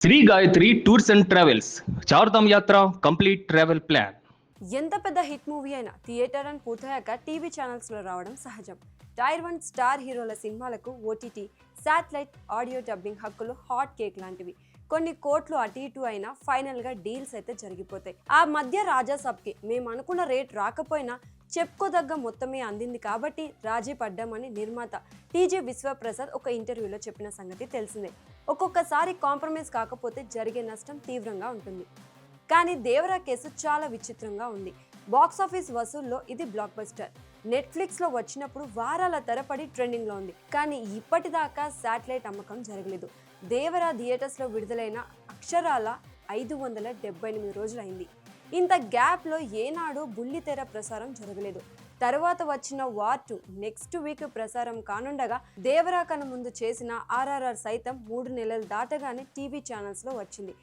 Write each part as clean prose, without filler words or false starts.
Shri Gayatri tours and travels Chardham yatra complete travel plan. ఎంత పెద్ద hit movie అయినా థియేటర్ అని పూర్తయ్యాక టీవీ ఛానల్స్లో రావడం సహజం. టైర్ 1 స్టార్ హీరోల సినిమాలకు ఓటీటీ, శాటిలైట్ ఆడియో డబ్బింగ్ హక్కులు హాట్ కేక్ లాంటివి. కొన్ని కోట్లు అటు ఇటు అయినా ఫైనల్గా డీల్స్ అయితే జరిగిపోతాయి. ఆ మధ్య రాజా సబ్కి మేము అనుకున్న రేట్ రాకపోయినా చెప్పుకోదగ్గ మొత్తమే అందింది కాబట్టి రాజీ పడ్డామని నిర్మాత టీజే విశ్వప్రసాద్ ఒక ఇంటర్వ్యూలో చెప్పిన సంగతి తెలిసిందే. ఒక్కొక్కసారి కాంప్రమైజ్ కాకపోతే జరిగే నష్టం తీవ్రంగా ఉంటుంది. కానీ దేవరా కేసు చాలా విచిత్రంగా ఉంది. బాక్సాఫీస్ వసూల్లో ఇది బ్లాక్ బస్టర్. నెట్ఫ్లిక్స్లో వచ్చినప్పుడు వారాల తరబడి ట్రెండింగ్లో ఉంది. కానీ ఇప్పటిదాకా శాటిలైట్ అమ్మకం జరగలేదు. దేవరా థియేటర్స్లో విడుదలైన అక్షరాల 578 రోజులైంది. ఇంత గ్యాప్లో ఏనాడు బుల్లితెర ప్రసారం జరగలేదు. తర్వాత వచ్చిన వార్ 2 నెక్స్ట్ వీక్ ప్రసారం కానుండగా దేవరా కన్నా ముందు చేసిన RRR సైతం 3 నెలలు దాటగానే టీవీ ఛానల్స్లో వచ్చింది.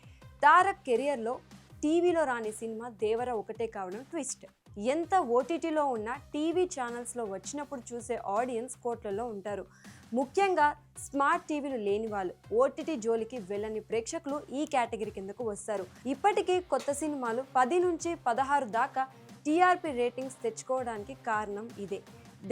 తారక్ కెరియర్లో టీవీలో రాని సినిమా దేవరా ఒకటే కావడం ట్విస్ట్. ఎంత ఓటీటీలో ఉన్నా టీవీ ఛానల్స్లో వచ్చినప్పుడు చూసే ఆడియన్స్ కోట్లలో ఉంటారు. ముఖ్యంగా స్మార్ట్ టీవీలు లేని వాళ్ళు, ఓటీటీ జోలికి వెళ్ళని ప్రేక్షకులు ఈ కేటగిరీ కిందకు వస్తారు. ఇప్పటికీ కొత్త సినిమాలు 10 నుంచి 16 దాకా టీఆర్పీ రేటింగ్స్ తెచ్చుకోవడానికి కారణం ఇదే.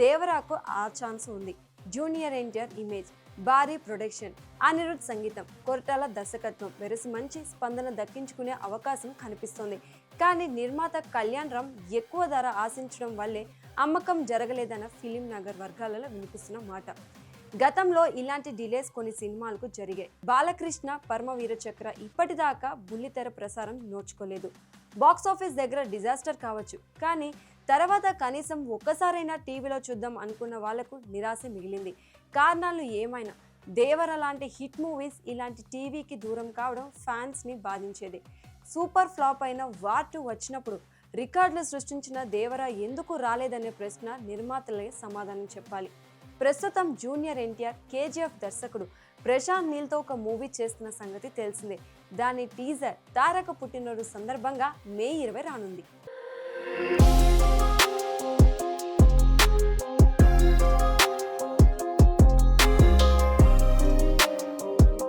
దేవరాకు ఆ ఛాన్స్ ఉంది. జూనియర్ ఎన్టీఆర్ ఇమేజ్, భారీ ప్రొడక్షన్, అనిరుద్ సంగీతం, కొరటాల దర్శకత్వం వెరసి మంచి స్పందన దక్కించుకునే అవకాశం కనిపిస్తోంది. కానీ నిర్మాత కళ్యాణ్ రామ్ ఎక్కువ ధర ఆశించడం వల్లే అమ్మకం జరగలేదన్న ఫిలిం నగర్ వర్గాలలో వినిపిస్తున్న మాట. గతంలో ఇలాంటి డిలేస్ కొన్ని సినిమాలకు జరిగాయి. బాలకృష్ణ పరమవీర చక్ర ఇప్పటిదాకా బుల్లితెర ప్రసారం నోచుకోలేదు. బాక్సాఫీస్ దగ్గర డిజాస్టర్ కావచ్చు, కానీ తర్వాత కనీసం ఒక్కసారైనా టీవీలో చూద్దాం అనుకున్న వాళ్లకు నిరాశ మిగిలింది. కారణాలు ఏమైనా దేవరా లాంటి హిట్ మూవీస్ ఇలాంటి టీవీకి దూరం కావడం ఫ్యాన్స్ని బాధించేది. సూపర్ ఫ్లాప్ అయిన వార్ 2 వచ్చినప్పుడు రికార్డులు సృష్టించిన దేవరా ఎందుకు రాలేదనే ప్రశ్న నిర్మాతలే సమాధానం చెప్పాలి. ప్రస్తుతం జూనియర్ ఎన్టీఆర్ కేజీఎఫ్ దర్శకుడు ప్రశాంత్ నీల్తో ఒక మూవీ చేస్తున్న సంగతి తెలిసిందే. దాని టీజర్ తారక పుట్టినరోజు సందర్భంగా మే 20 రానుంది.